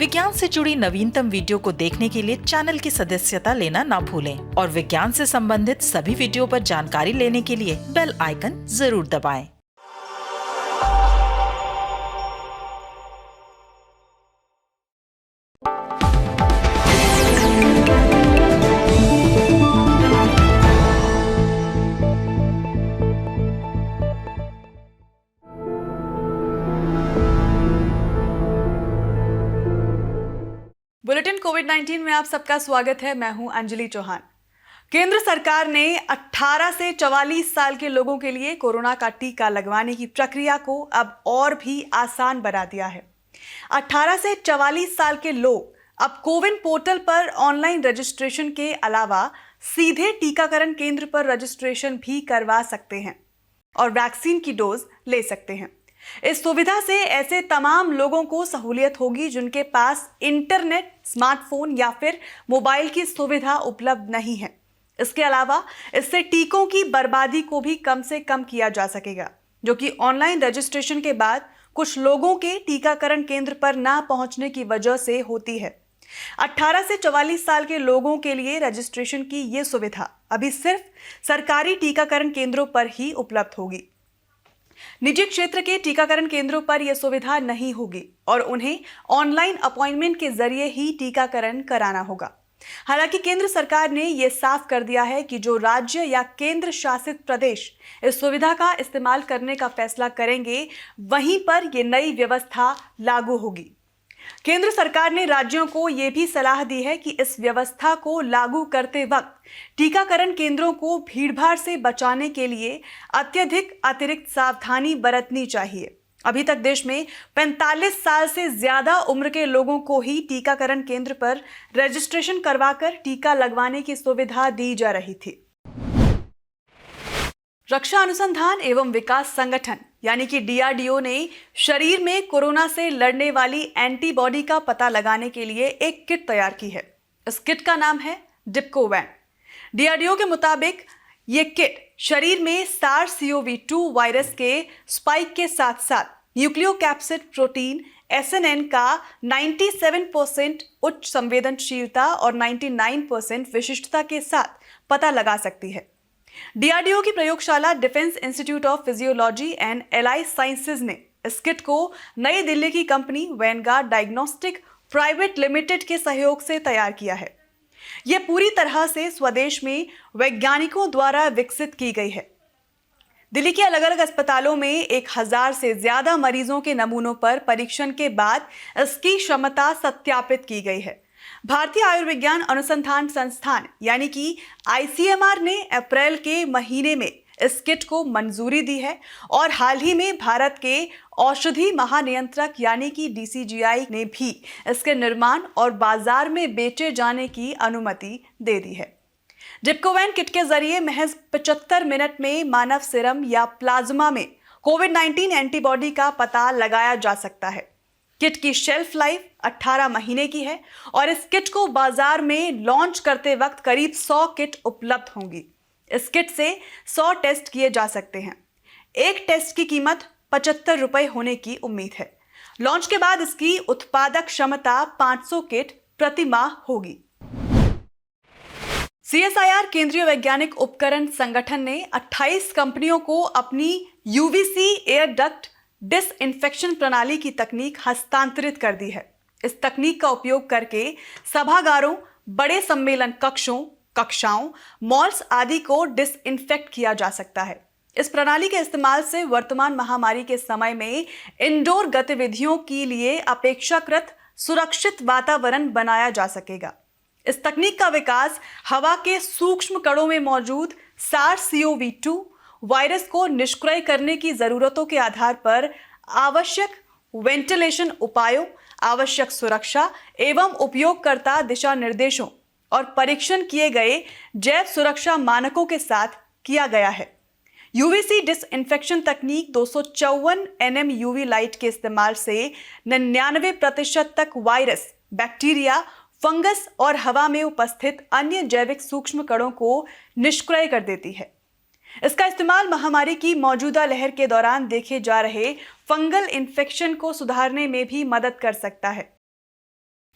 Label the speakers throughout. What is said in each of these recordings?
Speaker 1: विज्ञान से जुड़ी नवीनतम वीडियो को देखने के लिए चैनल की सदस्यता लेना ना भूलें और विज्ञान से संबंधित सभी वीडियो पर जानकारी लेने के लिए बेल आइकन जरूर दबाएं।
Speaker 2: बुलेटिन कोविड-19 में आप सबका स्वागत है। मैं हूं अंजलि चौहान। केंद्र सरकार ने 18 से 44 साल के लोगों के लिए कोरोना का टीका लगवाने की प्रक्रिया को अब और भी आसान बना दिया है। 18 से 44 साल के लोग अब कोविन पोर्टल पर ऑनलाइन रजिस्ट्रेशन के अलावा सीधे टीकाकरण केंद्र पर रजिस्ट्रेशन भी करवा सकते हैं और वैक्सीन की डोज ले सकते हैं। इस सुविधा से ऐसे तमाम लोगों को सहूलियत होगी जिनके पास इंटरनेट, स्मार्टफोन या फिर मोबाइल की सुविधा उपलब्ध नहीं है। इसके अलावा इससे टीकों की बर्बादी को भी कम से कम किया जा सकेगा, जो कि ऑनलाइन रजिस्ट्रेशन के बाद कुछ लोगों के टीकाकरण केंद्र पर ना पहुंचने की वजह से होती है। 18 से 44 साल के लोगों के लिए रजिस्ट्रेशन की ये सुविधा अभी सिर्फ सरकारी टीकाकरण केंद्रों पर ही उपलब्ध होगी। निजी क्षेत्र के टीकाकरण केंद्रों पर यह सुविधा नहीं होगी और उन्हें ऑनलाइन अपॉइंटमेंट के जरिए ही टीकाकरण कराना होगा। हालांकि केंद्र सरकार ने यह साफ कर दिया है कि जो राज्य या केंद्र शासित प्रदेश इस सुविधा का इस्तेमाल करने का फैसला करेंगे, वहीं पर यह नई व्यवस्था लागू होगी। केंद्र सरकार ने राज्यों को यह भी सलाह दी है कि इस व्यवस्था को लागू करते वक्त टीकाकरण केंद्रों को भीड़भाड़ से बचाने के लिए अतिरिक्त सावधानी बरतनी चाहिए। अभी तक देश में 45 साल से ज्यादा उम्र के लोगों को ही टीकाकरण केंद्र पर रजिस्ट्रेशन करवाकर टीका लगवाने की सुविधा दी जा रही थी। रक्षा अनुसंधान एवं विकास संगठन यानी कि DRDO ने शरीर में कोरोना से लड़ने वाली एंटीबॉडी का पता लगाने के लिए एक किट तैयार की है। इस किट का नाम है डिप्कोवैन। DRDO के मुताबिक ये किट शरीर में SARS-CoV-2 वायरस के स्पाइक के साथ साथ न्यूक्लियोकैप्सिड प्रोटीन SNN का 97% उच्च संवेदनशीलता और 99% विशिष्टता के साथ पता लगा सकती है। DRDO की प्रयोगशाला defence institute of physiology and allied sciences ने इस किट को नई दिल्ली की company Vanguard diagnostic private limited के सहयोग से तैयार किया है। यह पूरी तरह से स्वदेश में वैज्ञानिकों द्वारा विकसित की गई है। दिल्ली के अलग अलग अस्पतालों में 1000 से ज्यादा मरीजों के नमूनों पर परीक्षण के बाद इसकी क्षमता सत्यापित की गई है। भारतीय आयुर्विज्ञान अनुसंधान संस्थान यानी कि ICMR ने अप्रैल के महीने में इस किट को मंजूरी दी है और हाल ही में भारत के औषधि महानियंत्रक यानी कि DCGI ने भी इसके निर्माण और बाजार में बेचे जाने की अनुमति दे दी है। डिप्कोवैन किट के जरिए महज 75 मिनट में मानव सीरम या प्लाज्मा में कोविड-19 एंटीबॉडी का पता लगाया जा सकता है। किट की शेल्फ लाइफ 18 महीने की है और इस किट को बाजार में लॉन्च करते वक्त करीब 100 किट उपलब्ध होंगी। इस किट से 100 टेस्ट किए जा सकते हैं। एक टेस्ट की कीमत 75 रुपए होने की उम्मीद है। लॉन्च के बाद इसकी उत्पादक क्षमता 500 किट प्रति माह होगी। CSIR केंद्रीय वैज्ञानिक उपकरण संगठन ने 28 कंपनियों को अपनी UVC एयर डक्ट डिसइंफेक्शन प्रणाली की तकनीक हस्तांतरित कर दी है। इस तकनीक का उपयोग करके सभागारों, बड़े सम्मेलन कक्षों, कक्षाओं, मॉल्स आदि को डिसइंफेक्ट किया जा सकता है। इस प्रणाली के इस्तेमाल से वर्तमान महामारी के समय में इंडोर गतिविधियों के लिए अपेक्षाकृत सुरक्षित वातावरण बनाया जा सकेगा। इस तकनीक का विकास हवा के सूक्ष्म कणों में मौजूद SARS-CoV-2 वायरस को निष्क्रिय करने की जरूरतों के आधार पर आवश्यक वेंटिलेशन उपायों, आवश्यक सुरक्षा एवं उपयोगकर्ता दिशा निर्देशों और परीक्षण किए गए जैव सुरक्षा मानकों के साथ किया गया है। UVC डिसइंफेक्शन तकनीक 254 nm UV लाइट के इस्तेमाल से 99% तक वायरस, बैक्टीरिया, फंगस और हवा में उपस्थित अन्य जैविक सूक्ष्म कणों को निष्क्रिय कर देती है। इसका इस्तेमाल महामारी की मौजूदा लहर के दौरान देखे जा रहे फंगल इन्फेक्शन को सुधारने में भी मदद कर सकता है।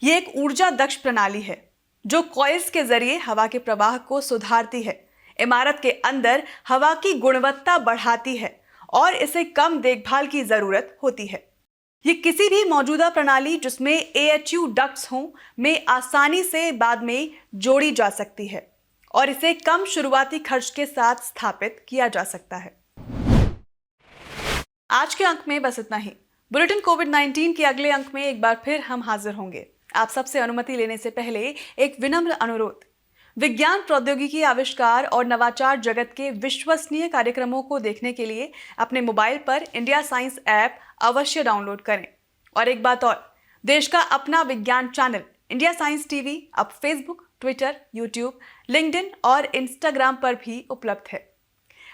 Speaker 2: ये एक ऊर्जा दक्ष प्रणाली है जो कॉइल्स के जरिए हवा के प्रवाह को सुधारती है, इमारत के अंदर हवा की गुणवत्ता बढ़ाती है और इसे कम देखभाल की जरूरत होती है। ये किसी भी मौजूदा प्रणाली जिसमें AHU डक्ट्स हों में आसानी से बाद में जोड़ी जा सकती है और इसे कम शुरुआती खर्च के साथ स्थापित किया जा सकता है। आज के अंक में बस इतना ही। बुलेटिन कोविड-19 के अगले अंक में एक बार फिर हम हाजिर होंगे। आप सबसे अनुमति लेने से पहले एक विनम्र अनुरोध, विज्ञान, प्रौद्योगिकी, आविष्कार और नवाचार जगत के विश्वसनीय कार्यक्रमों को देखने के लिए अपने मोबाइल पर इंडिया साइंस ऐप अवश्य डाउनलोड करें। और एक बात और, देश का अपना विज्ञान चैनल इंडिया साइंस टीवी अब फेसबुक, ट्विटर, यूट्यूब, लिंक्डइन और इंस्टाग्राम पर भी उपलब्ध है।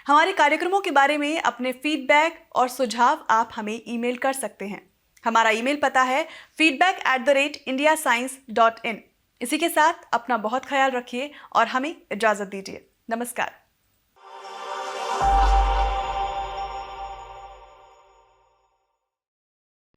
Speaker 2: हमारे कार्यक्रमों के बारे में अपने फीडबैक और सुझाव आप हमें ईमेल कर सकते हैं। हमारा ईमेल पता है feedback@indiascience.in। इसी के साथ अपना बहुत ख्याल रखिए और हमें इजाजत दीजिए। नमस्कार।